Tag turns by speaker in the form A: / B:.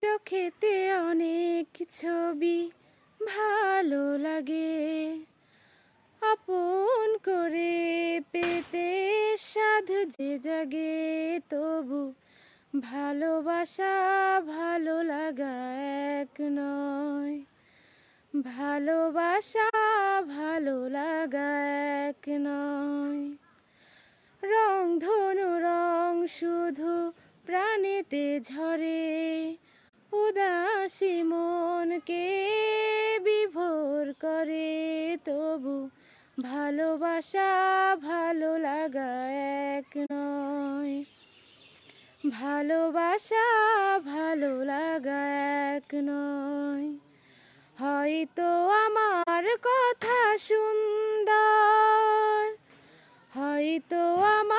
A: চোখেতে অনেক ছবি ভালো লাগে, আপন করে পেতে সাধ যে জাগে, তবু ভালোবাসা ভালো লাগা এক নয়। ভালোবাসা ভালো লাগা এক নয়। রং ধনু রং শুধু প্রাণেতে ঝরে, উদাসী মনকে বিভোর করে, তবু ভালোবাসা ভালো লাগা এক নয়। ভালোবাসা ভালো লাগা এক নয়। হয়তো আমার কথা সুন্দর, হয়তো আমার